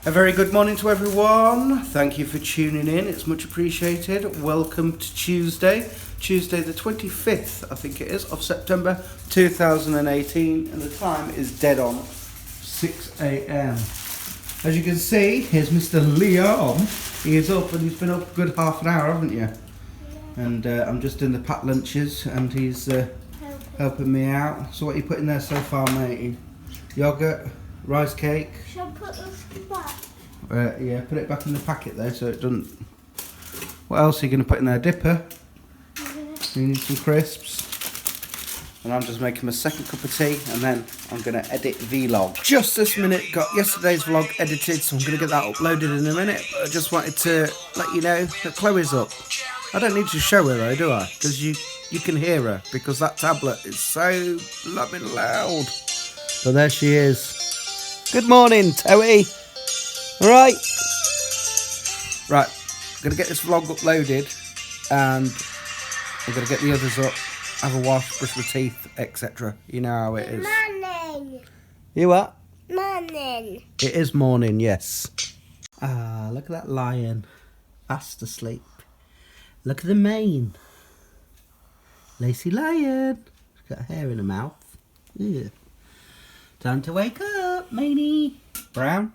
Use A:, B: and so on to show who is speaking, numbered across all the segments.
A: A very good morning to everyone. Thank you for tuning in. It's much appreciated. Welcome to Tuesday the 25th, I think it is, of September 2018. And the time is dead on 6 a.m. As you can see, here's Mr. Leon. He is up and he's been up a good half an hour, haven't you? Yeah. And I'm just doing the packed lunches and he's helping me out. So what are you putting there so far, matey? Yogurt, rice cake.
B: Shall I put this back?
A: Yeah, put it back in the packet there so it doesn't... What else are you going to put in there? Dipper? You need some crisps. And I'm just making my second cup of tea and then I'm going to edit vlog. Just this minute, got yesterday's vlog edited, so I'm going to get that uploaded in a minute. But I just wanted to let you know that Chloe's up. I don't need to show her though, do I? Because you can hear her, because that tablet is so blooming loud. So there she is. Good morning, Toey. Right. Right, I'm going to get this vlog uploaded and I'm going to get the others up, have a wash, brush my teeth, etc. You know how it is.
B: Morning.
A: You what?
B: Morning.
A: It is morning, yes. Ah, look at that lion. Fast asleep. Look at the mane. Lacy lion. She's got hair in her mouth. Yeah. Time to wake up, Maney. Brown.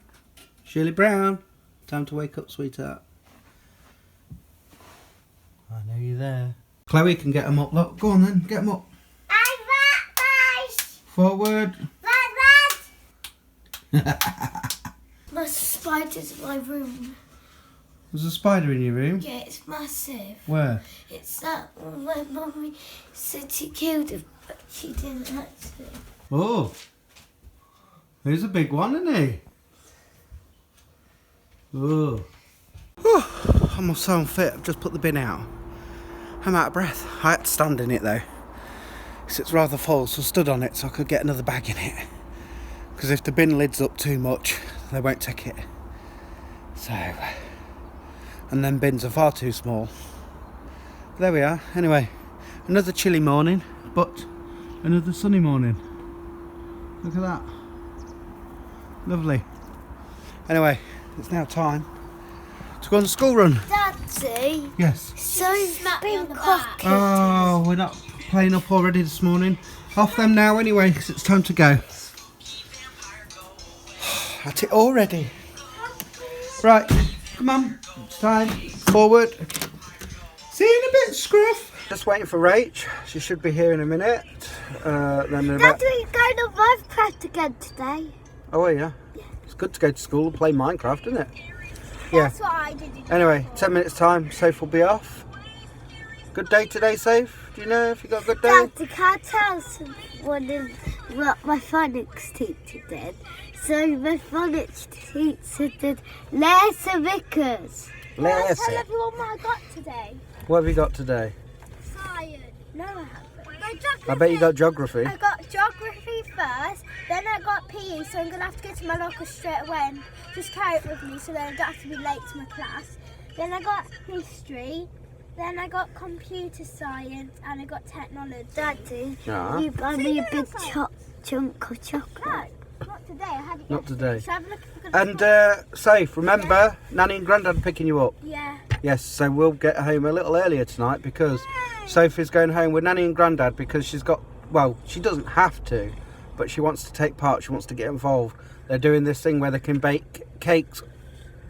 A: Shirley Brown. Time to wake up, sweetheart. I know you're there. Chloe can get them up. Look, go on then, get them up. Forward.
B: My spider's in my room.
A: There's a spider in your room?
B: Yeah, it's massive.
A: Where?
B: It's that one where Mummy said she killed it, but she didn't actually.
A: Oh. There's a big one, isn't he? Oh. I'm so unfit. I've just put the bin out. I'm out of breath. I had to stand in it though, because it's rather full, so I stood on it so I could get another bag in it. Because if the bin lid's up too much, they won't take it. So, and then bins are far too small. But there we are. Anyway, another chilly morning, but another sunny morning. Look at that. Lovely. Anyway, it's now time to go on the school run.
B: Daddy.
A: Yes.
B: So been cocky.
A: Oh, we're not playing up already this morning. Off them now anyway, because it's time to go. At it already. Right, come on. It's time. Forward. See you in a bit, Scruff. Just waiting for Rach. She should be here in a minute. Then
B: Daddy, we're going to Minecraft again today.
A: Oh, yeah. It's good to go to school and play Minecraft, isn't it? Yeah.
B: That's what I did.
A: Anyway, 10 minutes time, Soph will be off. Good day today, Soph? Do you know if you got a good day?
B: Daddy, can I tell someone what my phonics teacher did? So my phonics teacher did lesser Vickers. Can I tell everyone what I got today?
A: What have you got today?
B: Science. No, I haven't.
A: I bet you got geography.
B: I got geography first, then I got PE, so I'm going to have to go to my locker straight away and just carry it with me so then I don't have to be late to my class. Then I got history, then I got computer science, and I got technology. Daddy,
A: Yeah.
B: you buy me a big chunk of chocolate. No, not today, I had it
A: Not today.
B: yesterday. So have a look if I can
A: And Soph, remember, Nanny and Grandad are picking you up?
B: Yeah.
A: Yes, so we'll get home a little earlier tonight because Sophie's going home with Nanny and Grandad because she's got, well, she doesn't have to, but she wants to take part, she wants to get involved. They're doing this thing where they can bake cakes,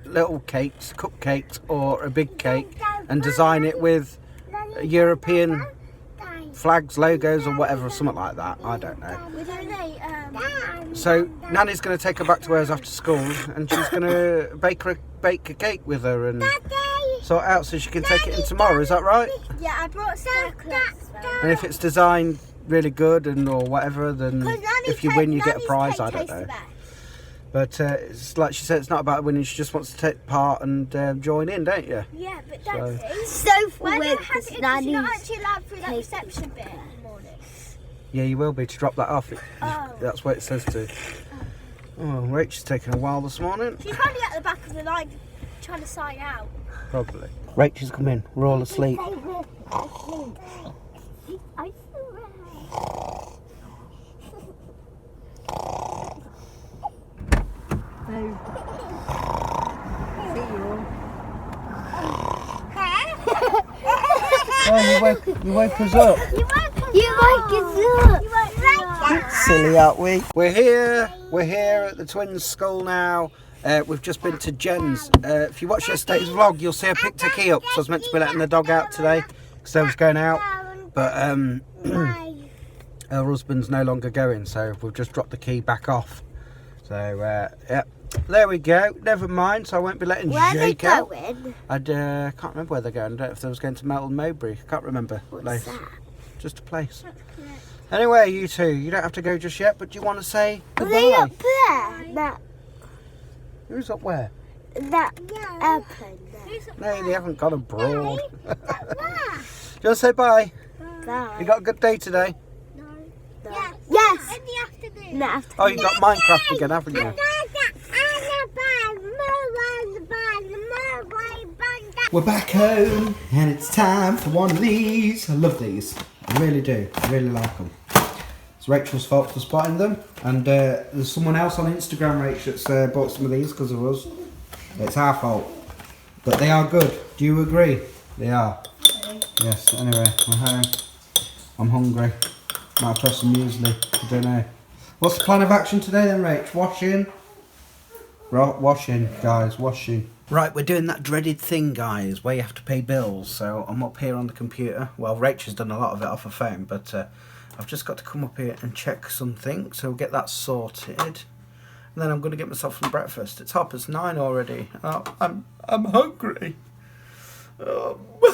A: little cakes, cupcakes or a big cake and design it with European flags, logos or whatever, something like that. I don't know. So Nanny's going to take her back to hers after school and she's going to bake a cake with her and sort it out so she can take it in tomorrow. Is that right?
B: Yeah, I brought circles.
A: And if it's designed really good and or whatever, then if you win you get a prize. I don't know. But it's like she said, it's not about winning. She just wants to take part and join in, don't you?
B: Yeah, but that's
A: So
B: when it has it, you're not actually allowed through that reception bit in the morning.
A: yeah, you will be to drop that off. That's what it says to. Oh, Rachel's taking a while this morning.
B: She's probably at the back of the line trying to sign out.
A: Probably. Rachel's come in. We're all asleep. Oh, you woke us up.
B: You woke us up.
A: Silly, aren't we? We're here at the twins' school now. We've just been to Jen's. If you watch yesterday's vlog, you'll see I picked a key up. So I was meant to be letting the dog out today because I was going out. But her husband's no longer going, so we've just dropped the key back off. So, yeah. There we go. Never mind. So I won't be letting Jake out.
B: Where are they going?
A: I can't remember where they're going. I don't know if they was going to Melton Mowbray. I can't remember.
B: What's that?
A: Just a place. Anyway, you two, you don't have to go just yet, but do you want to say goodbye?
B: Are they up there? That
A: Who's up where?
B: airplane there.
A: No, they haven't gone abroad. Do you
B: Where?
A: want to say bye?
B: Bye.
A: You got a good day today?
B: No.
C: Yeah.
B: Yes.
C: In the afternoon.
B: In the afternoon.
A: Oh, you got Minecraft again, haven't you? We're back home and it's time for one of these. I love these. I really do. I really like them. It's Rachel's fault for spotting them. And there's someone else on Instagram, Rachel, that's bought some of these because of us. It's our fault. But they are good. Do you agree? They are. Yes, anyway, we're home. I'm hungry. Might have some muesli. I don't know. What's the plan of action today then, Rach? Washing? Washing, guys, washing. Right, we're doing that dreaded thing, guys, where you have to pay bills. So I'm up here on the computer. Well, Rachel's done a lot of it off her phone, but I've just got to come up here and check something. So we'll get that sorted. And then I'm going to get myself some breakfast. It's 9:30 already. I'm hungry. Help.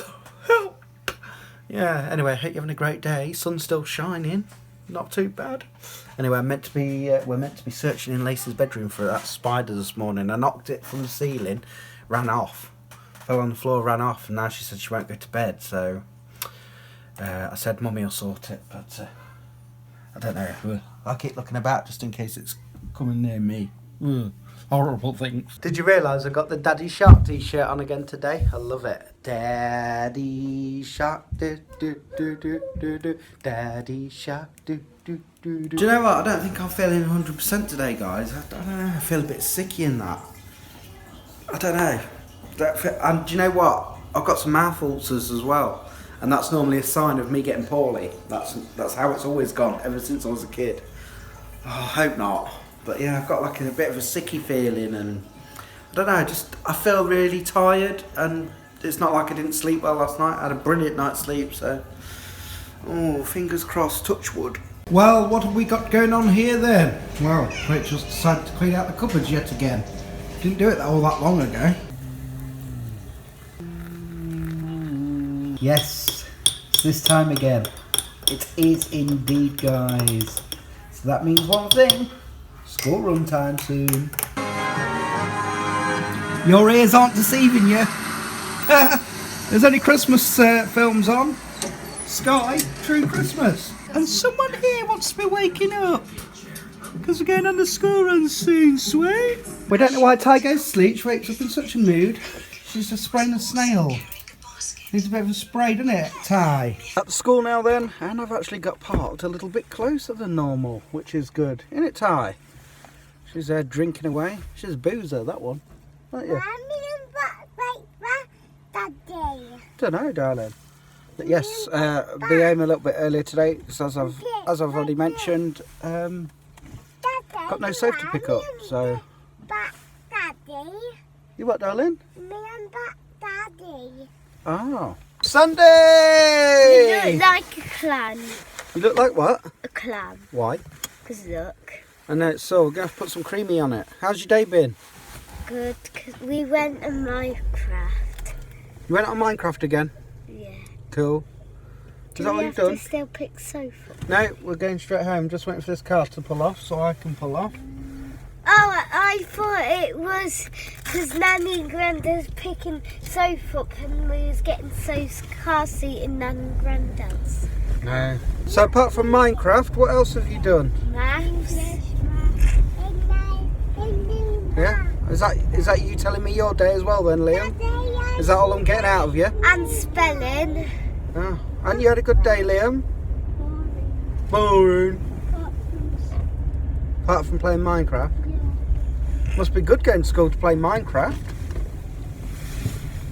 A: Yeah, anyway, I hope you're having a great day. Sun's still shining. Not too bad. Anyway, we're meant to be searching in Lacey's bedroom for that spider this morning. I knocked it from the ceiling, ran off, fell on the floor, ran off, and now she said she won't go to bed. So I said Mummy will sort it, but I don't know. I'll keep looking about just in case it's coming near me. Horrible things. Did you realise I got the Daddy Shark t-shirt on again today? I love it. Daddy Shark, do do do do do do. Daddy Shark, do do do do. Do you know what? I don't think I'm feeling 100% today, guys. I don't know. I feel a bit sicky in that. I don't know. And do you know what? I've got some mouth ulcers as well, and that's normally a sign of me getting poorly. That's how it's always gone ever since I was a kid. Oh, I hope not. But yeah, I've got like a bit of a sicky feeling, and I don't know, I feel really tired, and it's not like I didn't sleep well last night. I had a brilliant night's sleep, so fingers crossed, touch wood. Well, what have we got going on here then? Well, Rachel's decided to clean out the cupboards yet again. Didn't do it all that long ago. Yes, it's this time again. It is indeed, guys. So that means one thing. School run time soon. Your ears aren't deceiving you. There's only Christmas films on. Sky, True Christmas. And someone here wants to be waking up. Because we're going on the school run soon, sweet. We don't know why Ty goes to sleep. Rachel's up in such a mood. She's just spraying a snail. Needs a bit of a spray, doesn't it, Ty? At the school now then, and I've actually got parked a little bit closer than normal, which is good. Isn't it, Ty? She's drinking away. She's a boozer, that one. Aren't you? Don't know, darling. But yes, be home a little bit earlier today, because as I've already mentioned, got no Sophie to pick up. So.
B: Daddy.
A: You what, darling?
B: Me and Daddy.
A: Oh. Sunday!
B: You look like a clam.
A: You look like what?
B: A clam.
A: Why?
B: Because look.
A: I know it's so. We're going to put some creamy on it. How's your day been?
B: Good, because we went on Minecraft.
A: You went on Minecraft again?
B: Yeah.
A: Cool. Is that what you've
B: Do we
A: done?
B: have to still pick Sophie?
A: No, we're going straight home. Just waiting for this car to pull off so I can pull off.
B: Oh, I thought it was because Nanny and Grandad's picking Sophie up and we was getting Sophie's car seat in Nanny and Grandad's.
A: No. So apart from Minecraft, what else have you done?
B: Maths.
A: Yeah? Is that you telling me your day as well then, Liam? Is that all I'm getting out of you?
B: And spelling.
A: Oh. And you had a good day, Liam? Boring. Apart from playing Minecraft? Must be good going to school to play Minecraft.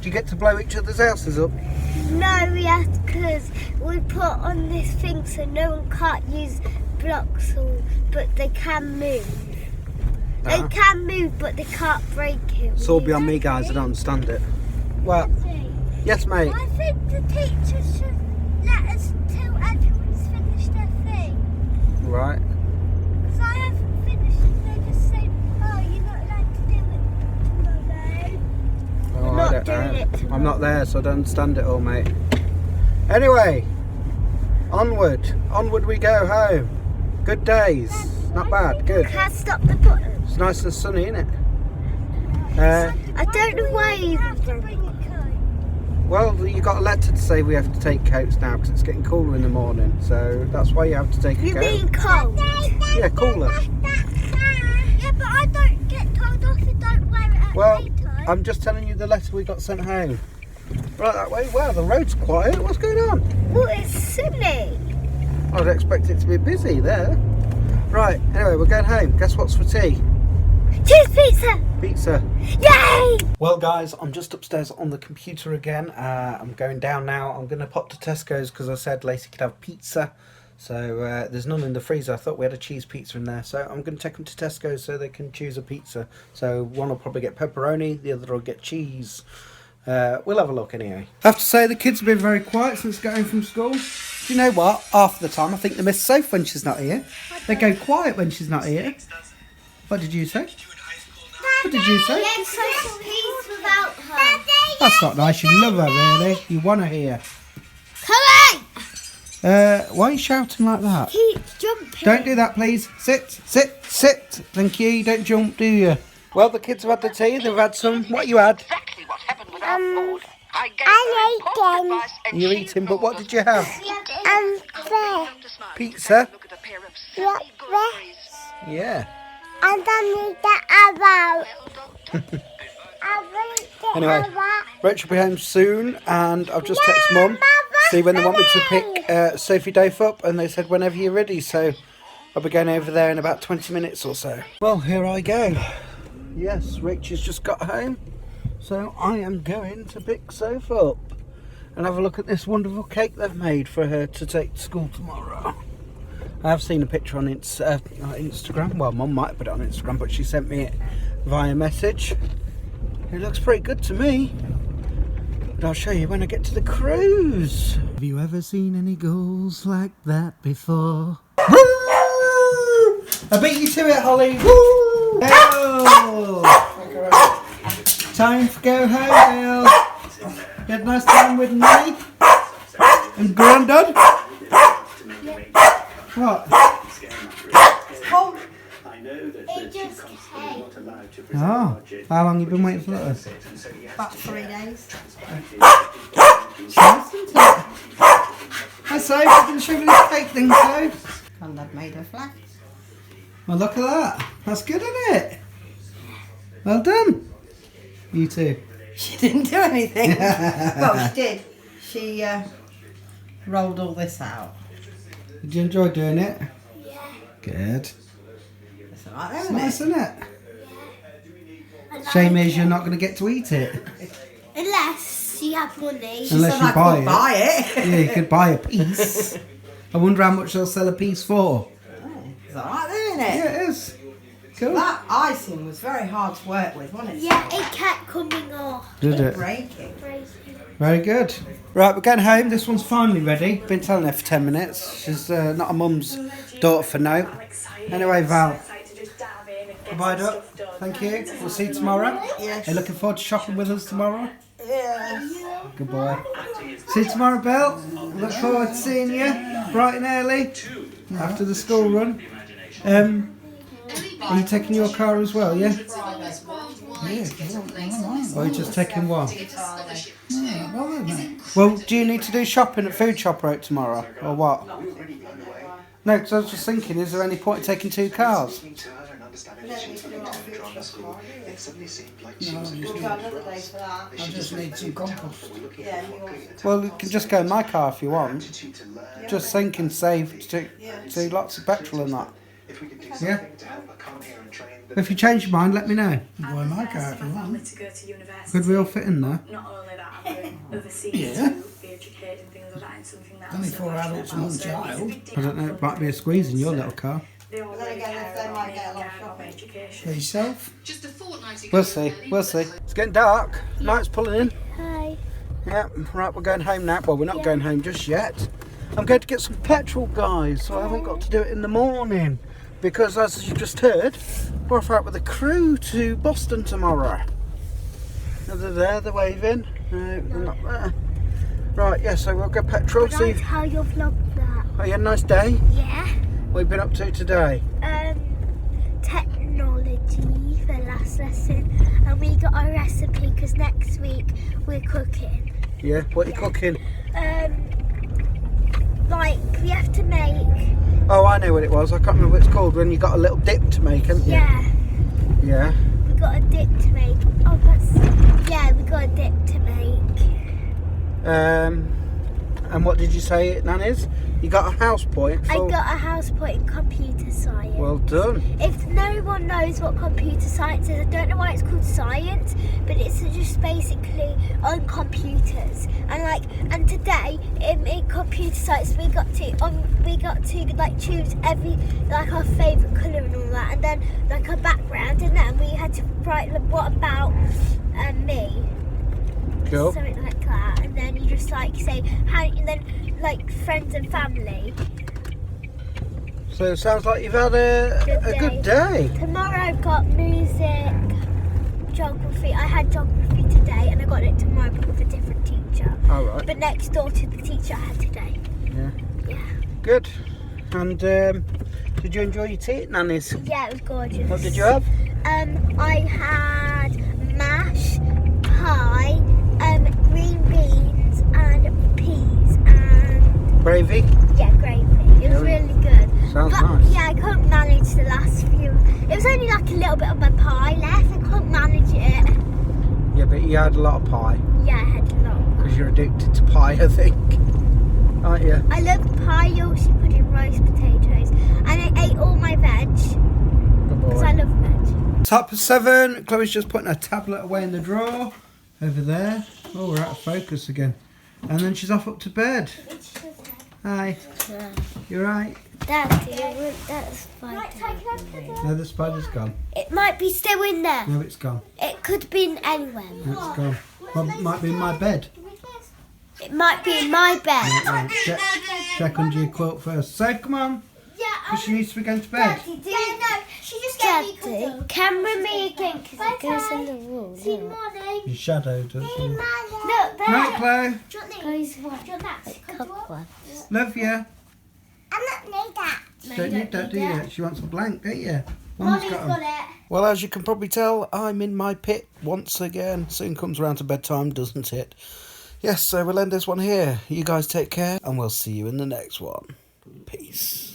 A: Do you get to blow each other's houses up?
B: No, we have because we put on this thing so no one can't use blocks, but they can move. They can move, but they can't break it.
A: It's all beyond me, guys. I don't understand it. What? Yes, mate.
B: I think the teacher should let us till everyone's finished their thing.
A: Right.
B: Because I haven't finished and they just say, oh, you're not allowed to do it tomorrow.
A: Oh,
B: We're
A: I
B: not
A: don't
B: doing
A: know.
B: it tomorrow.
A: I'm not there, so I don't understand it all, mate. Anyway, onward. Onward we go home. Good days. Not bad. Good.
B: Can't stop the button.
A: It's nice and sunny, isn't it?
B: I don't know why you have to bring a coat.
A: Well, you got a letter to say we have to take coats now because it's getting cooler in the morning. So that's why you have to take a
B: You
A: coat.
B: mean cold?
A: Yeah, cooler.
B: Yeah, but I don't get told off and don't wear it at
A: Well,
B: daytime.
A: I'm just telling you the letter we got sent home. Right that way. Wow, the road's quiet. What's going on?
B: Well, it's sunny.
A: I'd expect it to be busy there. Right, anyway, we're going home. Guess what's for tea?
B: Cheese pizza!
A: Pizza.
B: Yay!
A: Well, guys, I'm just upstairs on the computer again. I'm going down now. I'm going to pop to Tesco's because I said Lacey could have pizza. So there's none in the freezer. I thought we had a cheese pizza in there. So I'm going to take them to Tesco's so they can choose a pizza. So one will probably get pepperoni, the other will get cheese. We'll have a look anyway. I have to say the kids have been very quiet since going from school. Do you know what? Half the time I think they miss Sophie when she's not here. They go quiet when she's not here. What did you say? What did you say?
B: Yeah, so peace without her.
A: That's not nice. You love her, really. You want her here.
B: Come on!
A: Why are you shouting like that?
B: Keep jumping.
A: Don't do that, please. Sit, sit, sit. Thank you. You don't jump, do you? Well, the kids have had the tea. They've had some. What you had?
C: Exactly what happened with our food. I gave
B: I'm
C: advice and
A: You're
C: she
A: eating, but what
C: ignored.
A: did you have?
B: there.
A: Pizza?
C: Look at a pair of
B: Yeah,
C: silly good
B: there.
C: boys.
A: Yeah.
B: And I need the about.
C: Well done.
B: I need the
A: Anyway,
B: about.
A: Rach will be home soon, and I've just texted Mum, see when they want me to pick Sophie Dave up, and they said whenever you're ready, so I'll be going over there in about 20 minutes or so. Well, here I go. Yes, Rach has just got home, so I am going to pick Sophie up and have a look at this wonderful cake they've made for her to take to school tomorrow. I have seen a picture on Instagram. Well, Mum might put it on Instagram, but she sent me it via message. It looks pretty good to me. But I'll show you when I get to the cruise. Have you ever seen any goals like that before? Woo! I beat you to it, Holly. Woo! Hell! Time to go home, Dale. You had a nice time with Nanny and Grandad. What?
B: It just came.
A: Oh, how long have you been waiting for that?
D: About 3 days.
A: It's nice, isn't it? Hi, Soph. I'm going to show you this cake thing, Soph.
D: And I've made her flat.
A: Well, look at that. That's good, isn't it? Well done. You too.
D: She didn't do anything. Well, she did. She rolled all this out.
A: Did you enjoy doing it?
B: Yeah.
A: Good.
D: It's alright,
A: It's
D: isn't
A: nice,
D: it?
A: isn't it? Shame is you're not going to get to eat it.
B: Unless you have money.
D: She
A: Unless
D: said
A: you
D: I
A: buy
D: could
A: it.
D: buy it.
A: Yeah, you could buy a piece. I wonder how much they'll sell a piece for.
D: It's alright, isn't it?
A: Yeah, it is. Cool.
D: That icing was very hard to work with, wasn't it?
B: Yeah, it kept coming off.
A: Did it?
D: Breaking.
A: Very good. Right, we're going home. This one's finally ready. Been telling her for 10 minutes. She's not a mum's daughter for no. Anyway, Val. Goodbye, Duck. Thank you. We'll see you tomorrow.
D: Yes.
A: Are you looking forward to shopping with us tomorrow?
D: Yeah.
A: Good boy. See you tomorrow, Bill. Look forward to seeing you bright and early after the school run. Are you taking your car as well, yeah? Or are you just taking one? Well, do you need to do shopping at Food Shop Road tomorrow, or what? No, because I was just thinking, is there any point in taking two cars?
D: I
E: just need some compost.
A: Well, you can just go in my car if you want. Just thinking, save to lots of petrol and that. Yeah? If you change your mind, let me know.
E: Boy, my car if you want.
F: to go to university.
A: Could we all fit in there?
F: Not only that, I'm going overseas
E: Yeah.
F: to be educated and things like that, and something that
E: Only
F: I'm so
E: 4
F: passionate
E: adults and
F: about.
E: one
F: So it's a
E: child.
F: big
A: I don't know, it might be a squeeze in your little car.
F: They all
D: Then
F: really
D: again,
F: care
D: they
F: about
D: might
F: me
D: get a
F: and
D: lot
F: care about my
D: shopping.
F: education.
E: For yourself?
C: Just a fortnight ago.
A: We'll see, we'll see. It's getting dark. Light's pulling in.
B: Hi.
A: Yeah, right, we're going home now. Well, we're not
B: Yeah.
A: going home just yet. I'm going to get some petrol, guys, so I haven't got to do it in the morning. Because, as you just heard, we're off out with the crew to Boston tomorrow. Are they there? They're waving. No, they're not there. Right, yeah, so we'll go petrol.
B: Can I
A: See,
B: tell your vlog that?
A: oh, you had a nice day?
B: Yeah.
A: What have you been up to today?
B: Technology for the last lesson, and we got a recipe because next week we're cooking.
A: Yeah, what are you cooking?
B: Like we have to make.
A: Oh, I know what it was. I can't remember what it's called. When you got a little dip to make, haven't you?
B: Yeah.
A: Yeah.
B: We got a dip to make. Oh, that's. Yeah, we got a dip to make.
A: And what did you say it, Nan, is? You got a house point
B: I
A: for...
B: got a house point in computer science.
A: Well done.
B: If no one knows what computer science is, I don't know why it's called science, but it's just basically on computers. And today in computer science we got to like choose every like our favourite colour and all that, and then like a background, and then we had to write like, what about me.
A: Cool.
B: Something like that, and then you just like say how, and then like friends and family.
A: So it sounds like you've had a good day.
B: Tomorrow I've got music, geography. I had geography today, and I got it tomorrow but with a different teacher.
A: All right.
B: But next door to the teacher I had today.
A: Yeah.
B: Yeah.
A: Good. And did you enjoy your tea at Nanny's?
B: Yeah, it was gorgeous.
A: What did you have?
B: I had mash, pie, green beans, and peas, and
A: Gravy?
B: yeah, gravy. It was really good.
A: Sounds
B: But
A: nice.
B: yeah, I couldn't manage the last few. It was only like a little bit of my pie left. I couldn't manage it.
A: Yeah, but you had a lot of pie.
B: Yeah, I had a lot.
A: Because you're addicted to pie, I think. Aren't you?
B: I love pie. You also put in roast potatoes, and I ate all my veg
A: Good
B: because I
A: boy.
B: love veg.
A: 7:07. Chloe's just putting her tablet away in the drawer. Over there. Oh, we're out of focus again. And then she's off up to bed. Hi. You right?
B: Daddy, that's fine.
A: No, the spider's gone.
B: It might be still in there.
A: No, it's gone.
B: It could be in anywhere.
A: No, it's gone. Well, it might be in my bed.
B: It might be in my bed.
A: Right, check under your quilt first. So, come on.
B: Yeah,
A: Because she needs to be going to bed.
B: no, she just gave me a camera me again because it goes in the wall. See morning.
A: Your shadow does.
B: Look, there.
A: Night, Chloe.
B: Goes what?
A: Love you.
B: I don't need that.
A: Don't need that, do you? She wants a blank, don't you?
B: Mommy's
A: got 'em.
B: got it.
A: Well, as you can probably tell, I'm in my pit once again. Soon comes around to bedtime, doesn't it? Yes, so we'll end this one here. You guys take care, and we'll see you in the next one. Peace.